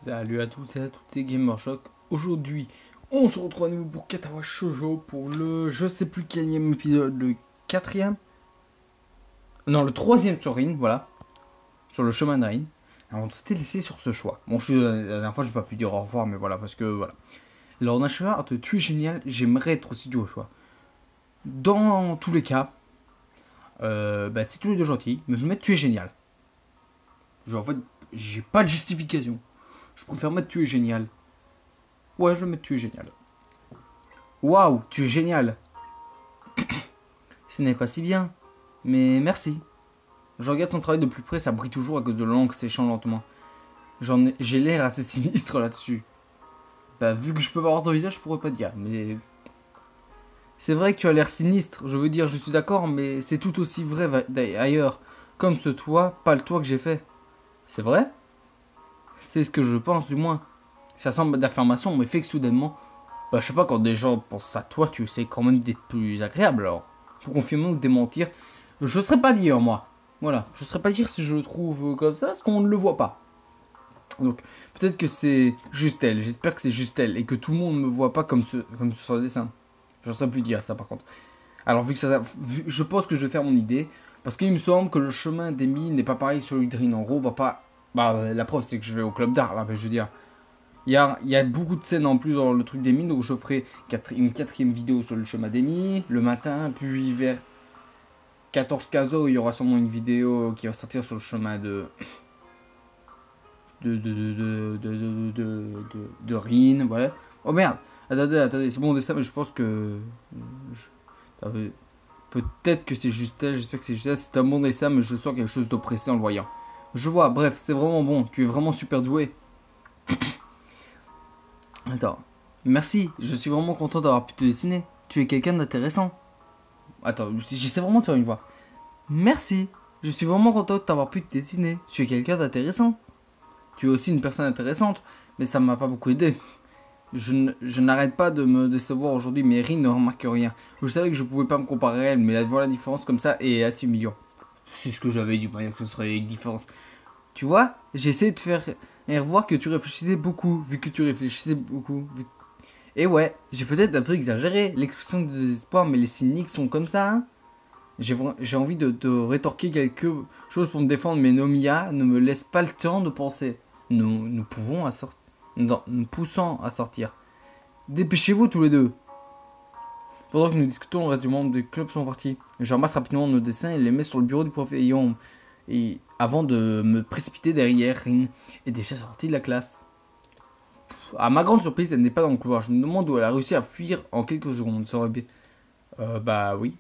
Salut à tous et à toutes, c'est Gamershock. Aujourd'hui, on se retrouve à nouveau pour Katawa Shoujo pour le je sais plus quel épisode, le quatrième. Non, le troisième sur Rin, voilà. Sur le chemin de Rin. Alors, on s'était laissé sur ce choix. Bon, la dernière fois, j'ai pas pu dire au revoir, mais voilà, parce que voilà. Alors, on a choisi de tuer génial, j'aimerais être aussi au choix. Dans tous les cas, c'est tous les deux gentils, mais je vais mettre tuer génial. En fait, j'ai pas de justification. Je préfère mettre tuer génial. Ouais, je vais mettre tuer génial. Waouh, tu es génial. Ce n'est pas si bien. Mais merci. Je regarde ton travail de plus près, ça brille toujours à cause de l'encre séchant lentement. J'ai l'air assez sinistre là-dessus. Bah, vu que je peux pas voir ton visage, je pourrais pas dire. Mais c'est vrai que tu as l'air sinistre. Je veux dire, je suis d'accord, mais c'est tout aussi vrai ailleurs. Comme ce toit, pas le toit que j'ai fait. C'est vrai? C'est ce que je pense, du moins. Ça semble d'affirmation, mais fait que soudainement, bah je sais pas, quand des gens pensent à toi, tu essaies quand même d'être plus agréable. Alors, pour confirmer ou démentir, je ne saurais pas dire, moi. Voilà, je ne saurais pas dire si je le trouve comme ça, parce qu'on ne le voit pas. Donc, peut-être que c'est juste elle. J'espère que c'est juste elle, et que tout le monde ne me voit pas comme sur le dessin. Je ne saurais plus dire ça, par contre. Alors, je pense que je vais faire mon idée, parce qu'il me semble que le chemin des mines n'est pas pareil sur l'Udrine. En gros, on va pas... Bah, la preuve, c'est que je vais au club d'art, là, mais je veux dire... Il y a beaucoup de scènes en plus dans le truc des mines, donc je ferai une quatrième vidéo sur le chemin des mines, le matin, puis vers 14-15 heures, il y aura sûrement une vidéo qui va sortir sur le chemin de Rin, voilà. Oh merde, attendez, c'est bon dessin, mais je pense que... Peut-être que c'est juste elle, j'espère que c'est juste elle, c'est un bon dessin, mais je sens quelque chose d'oppressé en le voyant. Je vois, bref, c'est vraiment bon, tu es vraiment super doué. Attends. Merci, je suis vraiment content d'avoir pu te dessiner. Tu es quelqu'un d'intéressant. Attends, j'essaie vraiment de faire une voix. Merci, je suis vraiment content d'avoir pu te dessiner. Tu es quelqu'un d'intéressant. Tu es aussi une personne intéressante, mais ça m'a pas beaucoup aidé. Je n'arrête pas de me décevoir aujourd'hui, mais Rin ne remarque rien. Je savais que je pouvais pas me comparer à elle, mais voilà la différence comme ça est assez humiliant. C'est ce que j'avais dit, que ce serait une différence. Tu vois, j'ai essayé de faire voir que tu réfléchissais beaucoup, vu que tu réfléchissais beaucoup. Et ouais, j'ai peut-être un peu exagéré l'expression de désespoir, mais les cyniques sont comme ça. Hein, j'ai envie de te rétorquer quelque chose pour me défendre, mais Nomiya ne me laisse pas le temps de penser. Nous poussons à sortir. Dépêchez-vous tous les deux. Pendant que nous discutons, le reste du membre du club sont partis. Je ramasse rapidement nos dessins et les mets sur le bureau du prof Yom. Et avant de me précipiter derrière, Rin est déjà sortie de la classe. À ma grande surprise, elle n'est pas dans le couloir. Je me demande où elle a réussi à fuir en quelques secondes. Ça aurait bien... bah oui,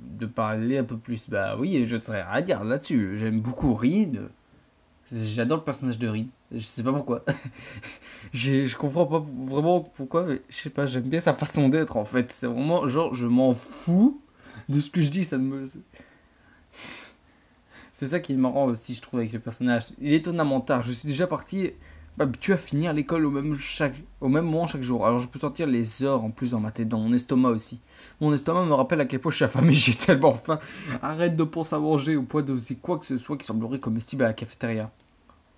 de parler un peu plus. Bah oui, je n'aurais rien à dire là-dessus. J'aime beaucoup Rin. J'adore le personnage de Rin. Je sais pas pourquoi. Je comprends pas vraiment pourquoi, mais je sais pas, j'aime bien sa façon d'être en fait. C'est vraiment genre, je m'en fous de ce que je dis, ça ne me... C'est ça qui est marrant aussi, je trouve, avec le personnage. Il est étonnamment tard. Je suis déjà parti habitué à finir l'école au même moment chaque jour. Alors je peux sentir les heures en plus dans ma tête, dans mon estomac aussi. Mon estomac me rappelle à quel point je suis affamé, j'ai tellement faim. Arrête de penser à manger au point de aussi quoi que ce soit qui semblerait comestible à la cafétéria.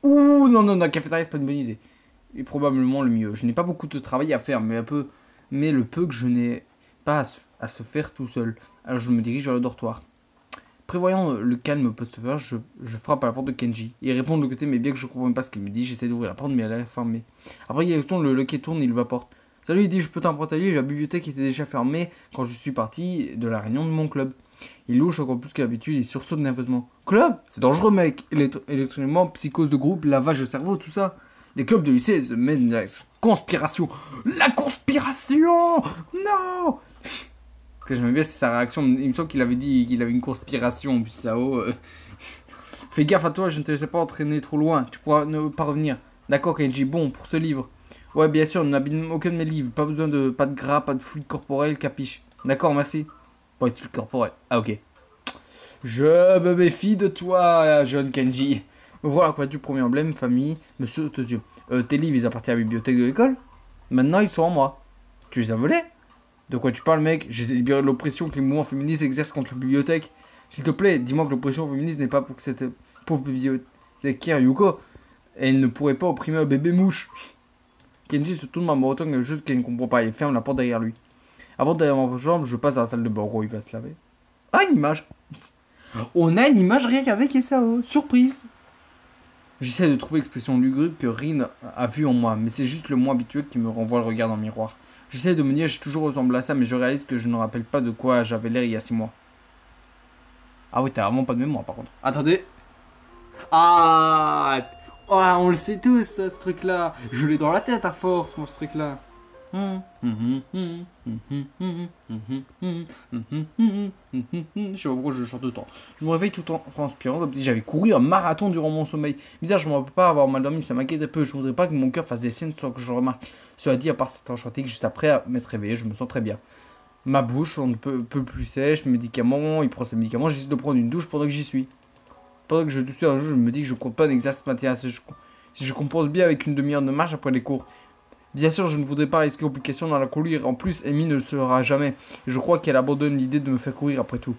Ouh, non, la cafétéria, c'est pas une bonne idée. Et probablement le mieux. Je n'ai pas beaucoup de travail à faire, mais le peu que je n'ai pas à se faire tout seul. Alors je me dirige vers le dortoir. Prévoyant le calme post-feu, je frappe à la porte de Kenji. Il répond de l'autre côté, mais bien que je ne comprenne pas ce qu'il me dit, j'essaie d'ouvrir la porte, mais elle est fermée. Après, il tourne, le loquet tourne, il ouvre la porte. Salut, il dit, je peux t'emprunter un livre, la bibliothèque était déjà fermée quand je suis parti de la réunion de mon club. Il louche encore plus que d'habitude, il sursaute nerveusement. Club? C'est dangereux, mec. Électroniquement, psychose de groupe, lavage de cerveau, tout ça. Les clubs de lycée se mènent la conspiration. La conspiration! Non! Que j'aimais bien, c'est sa réaction. Il me semble qu'il avait dit qu'il avait une conspiration, puis ça haut. Fais gaffe à toi, je ne te laisse pas entraîner trop loin. Tu pourras ne pas revenir. D'accord, Kenji. Bon, pour ce livre. Ouais, bien sûr, n'abîme aucun de mes livres. Pas besoin de... Pas de gras, pas de fluide corporel, capiche. D'accord, merci. Pas de fluide corporel. Ah, ok. Je me méfie de toi, jeune Kenji. Voilà quoi, du premier emblème, famille, monsieur aux yeux. Tes livres, ils appartiennent à la bibliothèque de l'école? Maintenant, ils sont en moi. Tu les as volés? De quoi tu parles, mec? J'essaie de libérer de l'oppression que les mouvements féministes exercent contre la bibliothèque. S'il te plaît, dis-moi que l'oppression féministe n'est pas pour que cette pauvre bibliothécaire Yuko. Et elle ne pourrait pas opprimer un bébé mouche. Kenji se tourne à me retourne quelque chose qu'elle ne comprend pas et ferme la porte derrière lui. Avant d'aller dans ma chambre, je passe à la salle de bain. Gros, il va se laver. Ah, une image. On a une image rien qu'avec SAO. Surprise. J'essaie de trouver l'expression lugubre que Rin a vue en moi, mais c'est juste le moi habituel qui me renvoie le regard dans le miroir. J'essaie de me dire, j'ai toujours ressemblé à ça, mais je réalise que je ne me rappelle pas de quoi j'avais l'air il y a 6 mois. Ah oui, t'as vraiment pas de mémoire par contre. Attendez. Ah, on le sait tous, ça, ce truc-là. Je l'ai dans la tête à force, moi, ce truc-là. Je sais pas pourquoi je chante autant. Je me réveille tout en transpirant, comme si j'avais couru un marathon durant mon sommeil. Bizarre, je ne me rappelle pas avoir mal dormi, ça m'inquiète un peu. Je voudrais pas que mon cœur fasse des scènes sans que je remarque. Cela dit, à part cet enchanté que juste après m'être réveillé, je me sens très bien. Ma bouche, on ne peut plus sèche, médicaments, il prend ses médicaments, j'essaie de prendre une douche pendant que j'y suis. Pendant que je tousse un jour, je me dis que je compte pas d'exercice matinal si je compense bien avec une demi-heure de marche après les cours. Bien sûr, je ne voudrais pas risquer complications dans la courir. En plus, Amy ne le sera jamais. Je crois qu'elle abandonne l'idée de me faire courir après tout.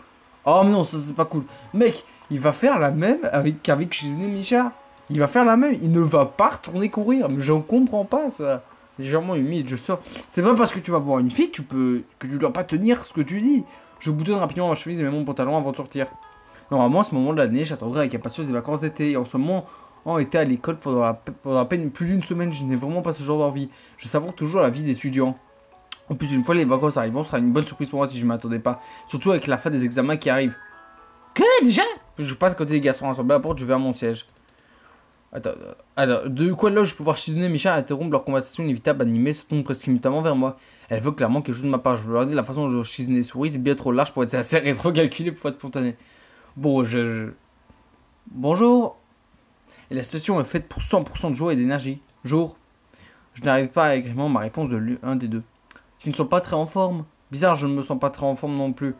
Oh mais non, ça c'est pas cool. Mec, il va faire la même qu'avec Shizune Misha. Il va faire la même. Il ne va pas retourner courir. Mais j'en comprends pas ça. Légèrement humide, je sors. C'est pas parce que tu vas voir une fille que tu dois pas tenir ce que tu dis. Je boutonne rapidement ma chemise et mets mon pantalon avant de sortir. Normalement, à ce moment de l'année, j'attendrai avec impatience des vacances d'été. Et en ce moment, on était à l'école pendant à peine plus d'une semaine. Je n'ai vraiment pas ce genre d'envie. Je savoure toujours la vie d'étudiant. En plus, une fois les vacances arrivant, ce sera une bonne surprise pour moi si je ne m'attendais pas. Surtout avec la fin des examens qui arrivent. Que déjà? Je passe à côté des garçons rassemblés à la porte, je vais à mon siège. Attends, de quoi là je peux voir Shizune et Misha interrompre leur conversation inévitable animée, se tourne précipitamment vers moi. Elle veut clairement quelque chose de ma part. Je veux leur dire la façon dont Shizune sourit, c'est bien trop large pour être assez rétro-calculé pour être spontané. Bon, Bonjour. Et la situation est faite pour 100% de joie et d'énergie. Jour. Je n'arrive pas à écrire ma réponse de l'un des deux. Tu ne sens pas très en forme? Bizarre, je ne me sens pas très en forme non plus.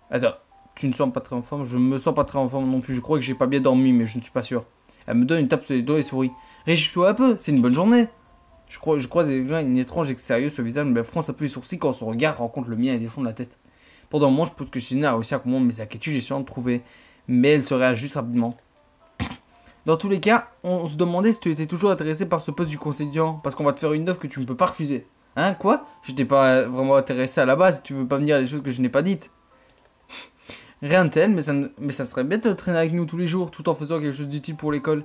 Attends, tu ne sens pas très en forme? Je ne me sens pas très en forme non plus. Je crois que j'ai pas bien dormi, mais je ne suis pas sûr. Elle me donne une tape sur les doigts et sourit. Réjouis-toi un peu, c'est une bonne journée. Je croise une étrange extérieure sur le visage, mais elle fronce un peu les sourcils quand son regard rencontre le mien et défend la tête. Pendant un moment, je pense que Shizune a réussi à comprendre mes inquiétudes et essayant de trouver. Mais elle se réajuste rapidement. Dans tous les cas, on se demandait si tu étais toujours intéressé par ce poste du conseillant, parce qu'on va te faire une offre que tu ne peux pas refuser. Hein, quoi? Je t'ai pas vraiment intéressé à la base, tu veux pas me dire les choses que je n'ai pas dites. Rien de tel, mais ça serait bête de traîner avec nous tous les jours, tout en faisant quelque chose d'utile pour l'école.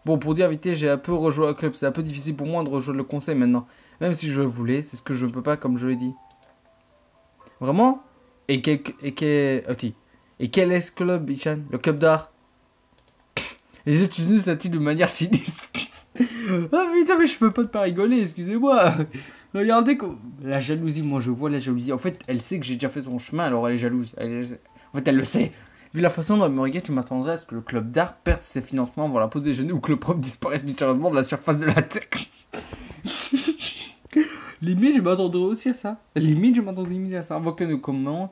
Bon, pour dire vite, j'ai un peu rejoint le club, c'est un peu difficile pour moi de rejoindre le conseil maintenant. Même si je le voulais, c'est ce que je ne peux pas, comme je l'ai dit. Vraiment? Et quel est ce club, Ichan? Le club d'art? Les étudiants s'attirent de manière sinistre. Ah putain, mais je peux pas te pas rigoler, excusez-moi. Regardez la jalousie, moi je vois la jalousie. En fait, elle sait que j'ai déjà fait son chemin, alors elle est jalouse. En fait, elle le sait. Vu la façon dont elle me regarde, tu m'attendrais à ce que le club d'art perde ses financements avant la pause déjeuner ou que le prof disparaisse mystérieusement de la surface de la Terre. Limite, je m'attendrais aussi à ça. Avant que nous commencions,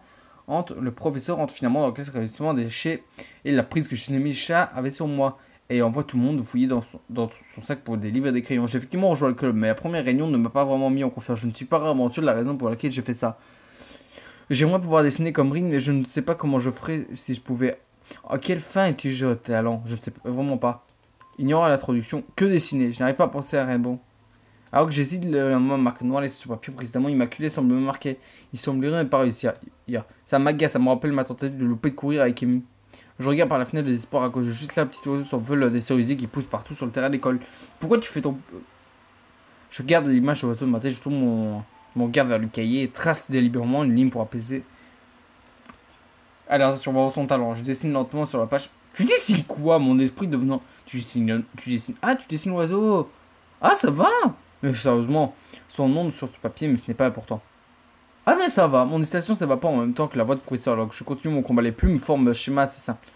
le professeur entre finalement dans la classe réalistement des déchets et la prise que Misha avait sur moi. Et on voit tout le monde fouiller dans son sac pour des livres et des crayons. J'ai effectivement rejoint le club, mais la première réunion ne m'a pas vraiment mis en confiance. Je ne suis pas vraiment sûr de la raison pour laquelle j'ai fait ça. J'aimerais pouvoir dessiner comme Rin, mais je ne sais pas comment je ferais si je pouvais. À quelle fin ai-je un talent? Je ne sais vraiment pas. Ignorant la traduction, que dessiner? Je n'arrive pas à penser à rien bon. Alors que j'hésite, le mot marque noire laissé sur papier précédemment immaculé semble me marquer. Il semblerait ne pas réussir. Ça m'agace, ça me rappelle ma tentative de louper de courir avec Amy. Je regarde par la fenêtre de désespoir à cause de juste là, petit oiseau sans vol des cerisiers qui poussent partout sur le terrain d'école. Pourquoi tu fais ton. Je garde l'image sur l'oiseau de ma tête, je tourne mon regard vers le cahier et trace délibérément une ligne pour apaiser. Allez, attention, on va voir son talent. Je dessine lentement sur la page. Tu dessines quoi, mon esprit devenant. Tu dessines. Ah, tu dessines l'oiseau. Ah, ça va. Mais sérieusement, son nom sur ce papier, mais ce n'est pas important. Ah mais ça va, mon hésitation ça va pas en même temps que la voix de professeur, alors que je continue mon combat, les plumes forment un schéma assez simple.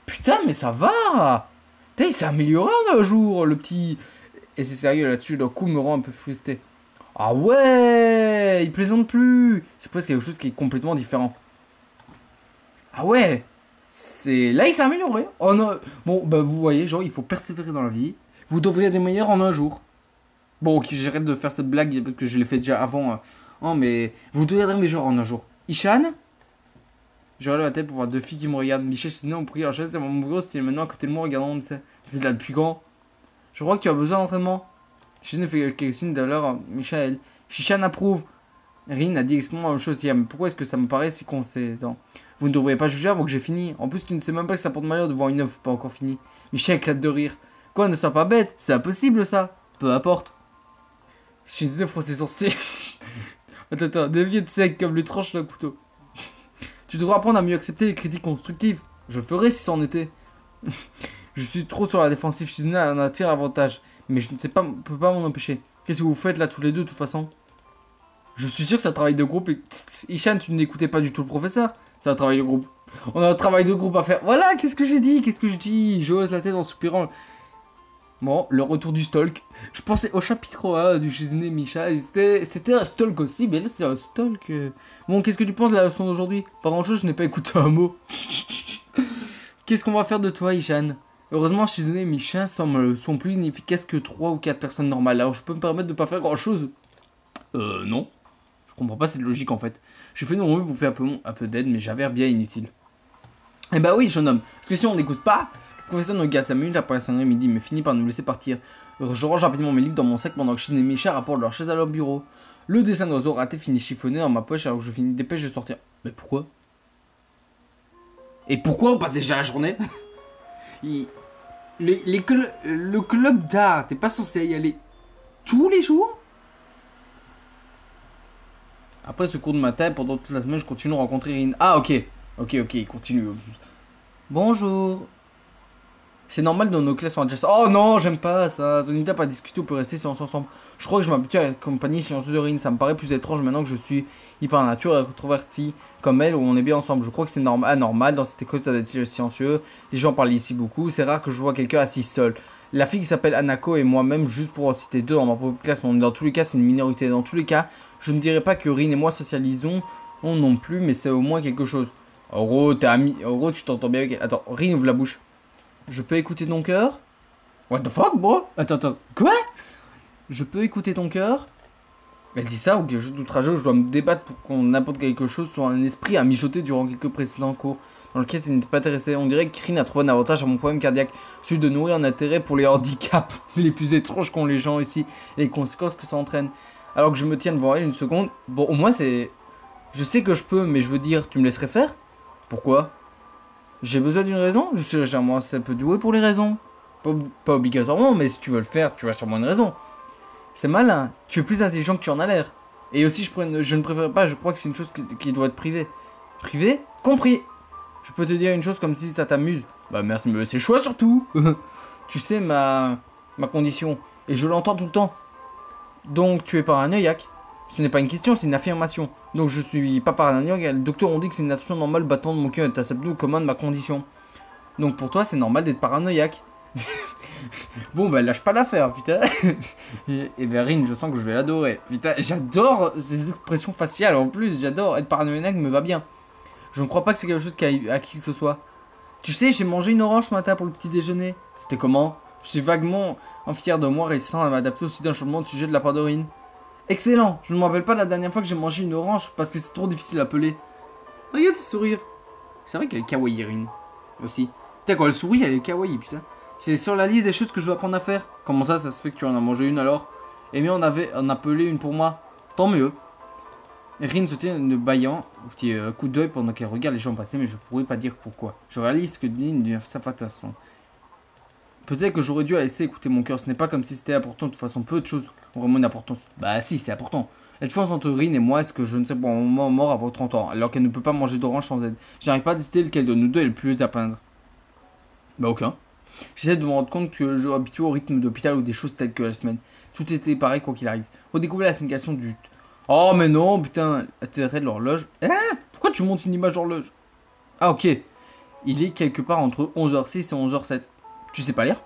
Putain mais ça va. Putain il s'est amélioré en un jour, le petit... Et c'est sérieux là-dessus, le coup me rend un peu frustré. Ah ouais, il plaisante plus. C'est presque quelque chose qui est complètement différent. Ah ouais, là il s'est amélioré. Oh non. Bon bah vous voyez, genre il faut persévérer dans la vie. Vous devriez être meilleur en un jour. Bon ok, j'arrête de faire cette blague parce que je l'ai fait déjà avant. Oh mais vous deviendrez mes genres en un jour. Ishan? Je relève la tête pour voir deux filles qui me regardent. Michel, sinon on prie en chaise, c'est mon gros, c'était maintenant à côté de moi, regardant, on sait. Vous êtes là depuis quand? Je crois que tu as besoin d'entraînement. Shizune fait quelques signes de l'heure, Michael. Shishan approuve. Rin a dit exactement la même chose hier, mais pourquoi est-ce que ça me paraît si conséquent? Vous ne devriez pas juger avant que j'ai fini. En plus, tu ne sais même pas que ça porte malheur de voir une œuvre pas encore finie. Michel éclate de rire. Quoi, ne sois pas bête, c'est impossible ça. Peu importe. Shizune fronce ses sourcils. Attends, dévier de sec comme lui tranche le couteau. Tu devras apprendre à mieux accepter les critiques constructives. Je ferai si c'en était. Je suis trop sur la défensive, Shizune en attire l'avantage. Mais je ne sais pas, peux pas m'en empêcher. Qu'est-ce que vous faites là tous les deux de toute façon? Je suis sûr que c'est un travail de groupe et... Ishan, tu n'écoutais pas du tout le professeur. C'est un travail de groupe. On a un travail de groupe à faire. Voilà, qu'est-ce que j'ai dit? Qu'est-ce que je dis? Je hausse la tête en soupirant. Bon, le retour du stalk. Je pensais au chapitre 1 du Shizune Misha. C'était un stalk aussi, mais là c'est un stalk. Bon, qu'est-ce que tu penses de la leçon d'aujourd'hui? Pas grand chose, je n'ai pas écouté un mot. Qu'est-ce qu'on va faire de toi, Ishan? Heureusement, Shizune et Misha sont plus inefficaces que 3 ou 4 personnes normales. Alors je peux me permettre de pas faire grand chose. Non. Je comprends pas cette logique en fait. J'ai fait mon mieux pour faire un peu d'aide, mais j'avais bien inutile. Eh bah oui, jeune homme. Parce que si on n'écoute pas, le professeur nous garde 5 minutes après la sonnerie midi, mais finit par nous laisser partir. Je range rapidement mes livres dans mon sac pendant que Shizune et Misha rapportent leur chaise à leur bureau. Le dessin d'oiseau raté finit chiffonné dans ma poche alors que je finis dépêche de sortir. Mais pourquoi? Et pourquoi on passe déjà la journée? Le club d'art, t'es pas censé y aller tous les jours? Après ce cours de matin, pendant toute la semaine, je continue à rencontrer Rin. Ah, ok. Ok, il continue. Bonjour. C'est normal dans nos classes, on a déjà ça. Oh non, j'aime pas ça. Zonita pas discuter, on peut rester silence ensemble. Je crois que je m'habitue à la compagnie silencieuse de Rin. Ça me paraît plus étrange maintenant que je suis hyper nature et introverti comme elle, où on est bien ensemble. Je crois que c'est anormal. Dans cette école, ça doit être silencieux. Les gens parlent ici beaucoup. C'est rare que je vois quelqu'un assis seul. La fille qui s'appelle Anako et moi-même, juste pour en citer deux dans ma propre classe, mais dans tous les cas, c'est une minorité. Dans tous les cas, je ne dirais pas que Rin et moi socialisons non plus, mais c'est au moins quelque chose. En gros, t'es ami. En gros, tu t'entends bien avec elle. Attends, Rin ouvre la bouche. Je peux écouter ton cœur? What the fuck, bro? Attends. Quoi? Je peux écouter ton cœur? Elle dit ça ou quelque chose d'outrageux où je dois me débattre pour qu'on n'importe quelque chose soit un esprit à mijoter durant quelques précédents cours dans lequel il n'était pas intéressé. On dirait que Rin a trouvé un avantage à mon problème cardiaque, celui de nourrir un intérêt pour les handicaps les plus étranges qu'ont les gens ici et les conséquences que ça entraîne. Alors que je me tiens devant elle une seconde, bon au moins c'est... Je sais que je peux, mais je veux dire, tu me laisserais faire? Pourquoi? J'ai besoin d'une raison? Je suis légèrement assez peu doué pour les raisons. Pas obligatoirement, mais si tu veux le faire, tu as sûrement une raison. C'est malin, tu es plus intelligent que tu en as l'air. Et aussi, je ne préfère pas, je crois que c'est une chose qui doit être privée. Privée? Compris. Je peux te dire une chose comme si ça t'amuse. Bah merci, mais c'est choix surtout. Tu sais ma condition, et je l'entends tout le temps. Donc tu es paranoïaque. Ce n'est pas une question, c'est une affirmation. Donc je suis pas paranoïaque. Le docteur on dit que c'est une attention normale, le battement de mon cœur est accepté ou commun de ma condition. Donc pour toi c'est normal d'être paranoïaque. Bon bah lâche pas l'affaire, putain. Et Verine, je sens que je vais l'adorer. Putain, j'adore ces expressions faciales en plus, j'adore. Être paranoïaque me va bien. Je ne crois pas que c'est quelque chose à qui que ce soit. Tu sais, j'ai mangé une orange ce matin pour le petit déjeuner. C'était comment? Je suis vaguement fier de moi, réussissant à m'adapter aussi d'un changement de sujet de la part de Rin. Excellent. Je ne me rappelle pas la dernière fois que j'ai mangé une orange parce que c'est trop difficile à peler. Regarde ce sourire. C'est vrai qu'elle est kawaii, Rin. Aussi. Putain, quand elle sourit, elle est kawaii, putain. C'est sur la liste des choses que je dois apprendre à faire. Comment ça se fait que tu en as mangé une alors? Eh bien, on a pelé une pour moi. Tant mieux. Rin se tient de baillant, petit coup d'œil pendant qu'elle regarde les gens passer, mais je pourrais pas dire pourquoi. Je réalise que Lynn devient sa façon. Peut-être que j'aurais dû la laisser écouter mon cœur. Ce n'est pas comme si c'était important. De toute façon, peu de choses ont vraiment une importance. Bah si, c'est important. La différence entre Rin et moi, est-ce que je ne sais pas, un moment mort avant 30 ans, alors qu'elle ne peut pas manger d'orange sans aide. J'arrive pas à décider lequel de nous deux est le plus à peindre. Bah aucun. J'essaie de me rendre compte que je suis habitué au rythme d'hôpital ou des choses telles que la semaine. Tout était pareil quoi qu'il arrive. Redécouvrir la signification du... Oh mais non, putain, l'intérêt de l'horloge. Hein? Pourquoi tu montes une image d'horloge? Ah ok. Il est quelque part entre 11h06 et 11h07. Tu sais pas lire?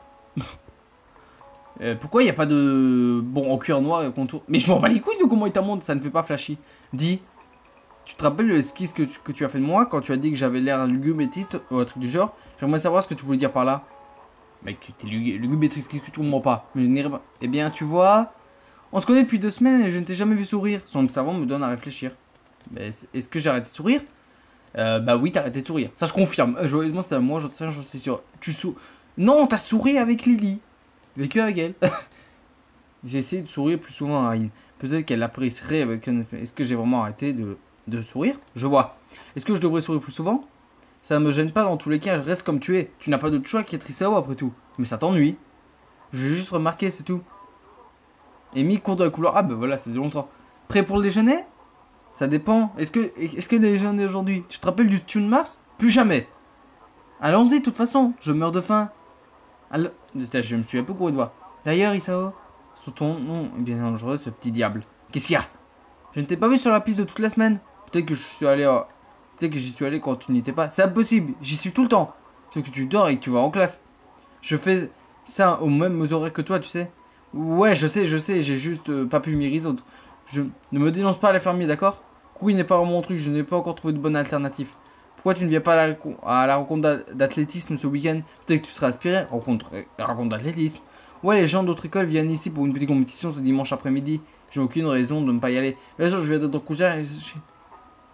Pourquoi il n'y a pas de... Bon, en cuir noir et contour... Mais je m'en bats les couilles de comment il t'a montré, ça ne fait pas flashy. Dis, tu te rappelles l'esquisse que tu as fait de moi quand tu as dit que j'avais l'air lugubriste ou un truc du genre? J'aimerais savoir ce que tu voulais dire par là. Mec, t'es lugubriste, qu'est-ce que tu comprends pas? Mais je n'irai pas... Eh bien, tu vois... On se connaît depuis 2 semaines et je ne t'ai jamais vu sourire. Son observant me donne à réfléchir. Est-ce que j'ai arrêté de sourire? Bah oui, t'as arrêté de sourire. Ça, je confirme. Joyeusement, c'était à moi, j'en suis sûr. Non, t'as souri avec Lily. vécu avec elle. J'ai essayé de sourire plus souvent à Aïn. Peut-être qu'elle apprécierait avec un... Est-ce que j'ai vraiment arrêté de sourire? Je vois. Est-ce que je devrais sourire plus souvent? Ça ne me gêne pas dans tous les cas, reste comme tu es. Tu n'as pas d'autre choix qu'être Isao après tout. Mais ça t'ennuie. J'ai juste remarqué, c'est tout. Amy court dans le couloir. Ah bah voilà, ça fait longtemps. Prêt pour le déjeuner? Ça dépend. Est-ce que déjeuner aujourd'hui? Tu te rappelles du Tune Mars? Plus jamais. Allons-y, de toute façon. Je meurs de faim. Alors... Je me suis un peu couru de voix. D'ailleurs, Isao, sous ton nom est bien dangereux, ce petit diable. Qu'est-ce qu'il y a? Je ne t'ai pas vu sur la piste de toute la semaine. Peut-être que je suis allé... Peut-être que j'y suis allé quand tu n'y étais pas. C'est impossible. J'y suis tout le temps. Sauf que tu dors et que tu vas en classe. Je fais ça au même horaires que toi, tu sais. Ouais, je sais, j'ai juste pas pu m'y résoudre. Ne me dénonce pas à la fermier, d'accord? Courir n'est pas mon truc, je n'ai pas encore trouvé de bonne alternative. Pourquoi tu ne viens pas à la rencontre d'athlétisme ce week-end? Peut-être que tu seras aspiré. Rencontre d'athlétisme. Ouais, les gens d'autres écoles viennent ici pour une petite compétition ce dimanche après-midi. J'ai aucune raison de ne pas y aller. Bien sûr, je vais être cousin.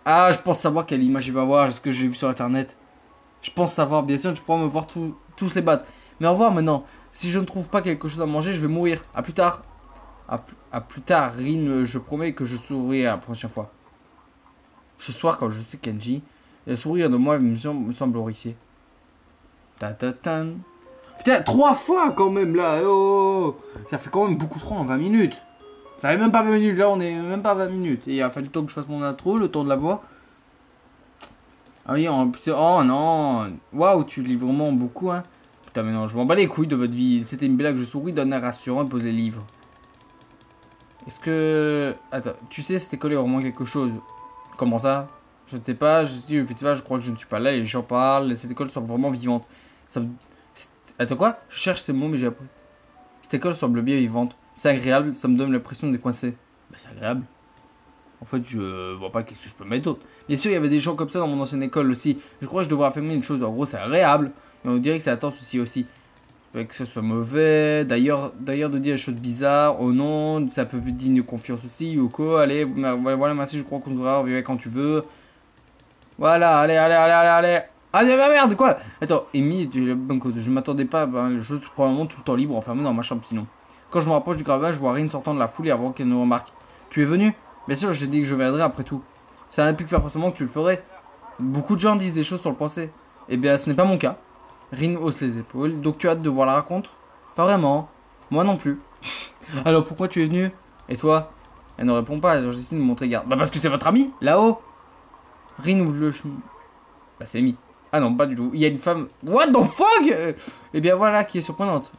Ah, je pense savoir quelle image il va voir, ce que j'ai vu sur internet. Je pense savoir, bien sûr, tu pourras me voir tous les battre. Mais au revoir maintenant. Si je ne trouve pas quelque chose à manger, je vais mourir. À plus tard. À plus tard, Rin, je promets que je sourirai la prochaine fois. Ce soir, quand je sais Kenji, le sourire de moi me semble horrifié. Ta-ta-tan. Putain, 3 fois quand même là. Oh, ça fait quand même beaucoup trop en 20 minutes. Ça fait même pas 20 minutes. Là, on est même pas à 20 minutes. Et il a fallu le temps que je fasse mon intro, le temps de la voix. Ah oui, en plus. Oh non. Waouh, tu lis vraiment beaucoup, hein. Putain, mais non, je m'en bats les couilles de votre vie. C'était une blague, je souris d'un air rassurant et posais le livre. Est-ce que... Attends, tu sais, cette école est vraiment quelque chose. Comment ça? Je ne sais pas, je dis le festival, je crois que je ne suis pas là et j'en parle. Cette école semble vraiment vivante. Ça me... Attends quoi? Je cherche ces mots, mais j'ai appris. Cette école semble bien vivante. C'est agréable, ça me donne l'impression de décoincer. Bah, c'est agréable. En fait, je vois pas qu'est-ce que je peux mettre d'autre. Bien sûr, il y avait des gens comme ça dans mon ancienne école aussi. Je crois que je devrais affirmer une chose. En gros, c'est agréable. Mais on dirait que c'est à tort ceci aussi. Que ce soit mauvais. D'ailleurs, de dire des choses bizarres. Oh non, ça peut être digne de confiance aussi. Yoko, allez, voilà, merci, je crois qu'on devrait revenir quand tu veux. Voilà, allez. Ah, mais merde, quoi? Attends, Amy, tu es la bonne cause. Je m'attendais pas à les choses probablement tout le temps libre, enfermé dans ma chambre sinon. Quand je me rapproche du gravage, je vois Rin sortant de la foule et avant qu'elle ne remarque. Tu es venu? Bien sûr, j'ai dit que je viendrai après tout. Ça n'implique pas forcément que tu le ferais. Beaucoup de gens disent des choses sur le passé. Eh bien, ce n'est pas mon cas. Rin hausse les épaules. Donc tu as hâte de voir la rencontre? Pas vraiment. Moi non plus. Alors pourquoi tu es venu? Et toi? Elle ne répond pas, alors j'essaie de me montrer garde. Bah parce que c'est votre ami, là-haut. Rin ouvre le chemin. Bah c'est Amy. Ah non, pas du tout. Il y a une femme... What the fuck? Eh bien voilà, qui est surprenante.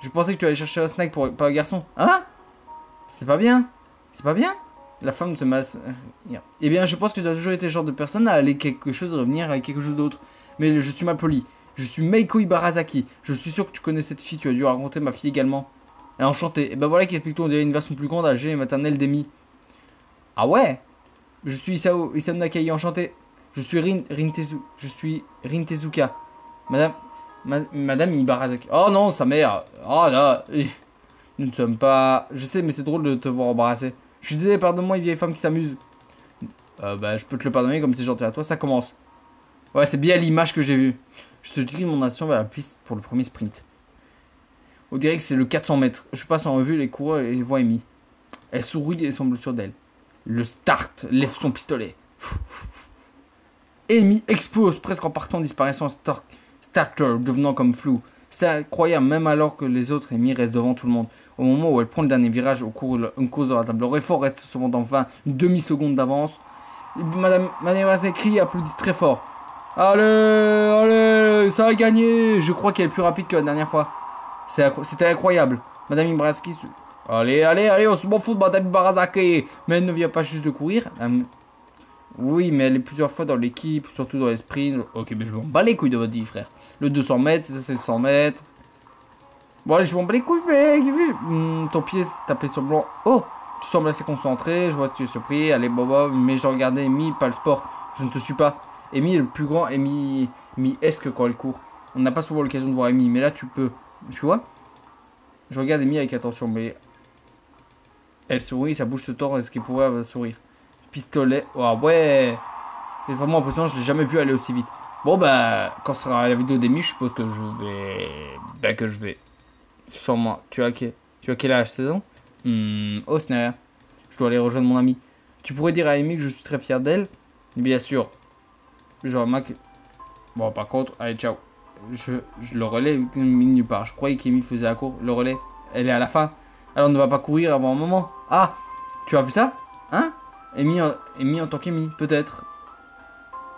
Je pensais que tu allais chercher un snack pour un garçon. Hein? C'est pas bien. C'est pas bien? La femme se masse... Eh bien je pense que tu as toujours été le genre de personne à aller quelque chose et revenir avec quelque chose d'autre. Mais je suis mal poli. Je suis Meiko Ibarazaki. Je suis sûr que tu connais cette fille. Tu as dû raconter ma fille également. Elle est enchantée. Et ben voilà qui explique tout. On dirait une version plus grande, âgée et maternelle d'Emi. Ah ouais? Je suis Isao Nakai, enchanté. Je suis Rin Tezuka. Madame Ibarazaki. Oh non, sa mère. Oh là. Nous ne sommes pas... Je sais, mais c'est drôle de te voir embarrassé. Je suis désolé, pardonne-moi, une vieille femme qui s'amuse. Bah, je peux te le pardonner comme c'est gentil à toi. Ça commence. Ouais, c'est bien l'image que j'ai vue. Je dirige mon attention vers la piste pour le premier sprint. On dirait que c'est le 400 mètres. Je passe en revue les coureurs et les vois Amy. Elle sourit et semble sûre d'elle. Le start lève son pistolet. Amy explose presque en partant, disparaissant starter, devenant comme flou. C'est incroyable, même alors que les autres, Amy reste devant tout le monde. Au moment où elle prend le dernier virage au cours de une cause de la table, le effort reste cependant vain, une demi-seconde d'avance. Madame crie applaudit très fort. Allez, ça a gagné. Je crois qu'elle est plus rapide que la dernière fois. C'était incroyable. Madame Ibraski... Allez, on se m'en fout de Madame Ibarazaki. Mais elle ne vient pas juste de courir. Oui, mais elle est plusieurs fois dans l'équipe, surtout dans les sprints. Ok, mais je m'en bats les couilles de votre vie, frère. Le 200 mètres, ça c'est le 100 mètres. Bon, allez, je m'en bats les couilles, mec. Ton pied s'est tapé sur le blanc. Oh, tu sembles assez concentré. Je vois que tu es surpris. Allez, Bobo, mais je regardais Amy, pas le sport. Je ne te suis pas. Amy est le plus grand. Amy esque quand elle court. On n'a pas souvent l'occasion de voir Amy, mais là tu peux. Tu vois? Je regarde Amy avec attention, mais elle sourit, sa bouche se tord, est-ce qu'il pourrait sourire? Pistolet, oh ouais, c'est vraiment impressionnant, je l'ai jamais vu aller aussi vite. Bon bah, quand sera la vidéo d'Amy, je suppose que je vais... Sûrement. Tu as quel âge? 16 ans? Oh, ce n'est rien. Je dois aller rejoindre mon ami. Tu pourrais dire à Amy que je suis très fier d'elle? Bien sûr. Genre, Mac. Bon, par contre, allez, ciao. Je le relais nulle part. Je croyais qu'Amy faisait la cour. Le relais, elle est à la fin. Alors, on ne va pas courir avant un moment. Ah, tu as vu ça? Hein? Amy en tant qu'Amy, peut-être.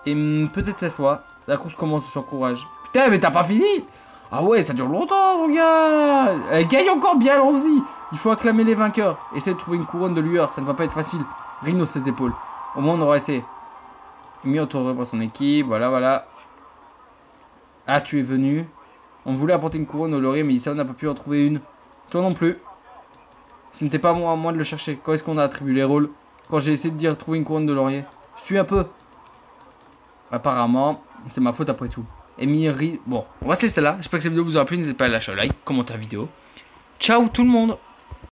Et peut-être cette fois. La course commence, j'encourage. Putain, mais t'as pas fini? Ah ouais, ça dure longtemps, mon gars. Elle gagne encore bien, allons-y. Il faut acclamer les vainqueurs. Essaye de trouver une couronne de lueur, ça ne va pas être facile. Rhino ses épaules. Au moins, on aura essayé. Amy entouré par son équipe, voilà. Ah, tu es venu. On voulait apporter une couronne au laurier, mais Issa n'a pas pu en trouver une. Toi non plus. Ce n'était pas à moi de le chercher. Quand est-ce qu'on a attribué les rôles? Quand j'ai essayé de dire trouver une couronne de laurier. Suis un peu. Apparemment, c'est ma faute après tout. Amy, bon, on va se laisser là. J'espère que cette vidéo vous aura plu. N'hésitez pas à lâcher un like, commenter la vidéo. Ciao tout le monde.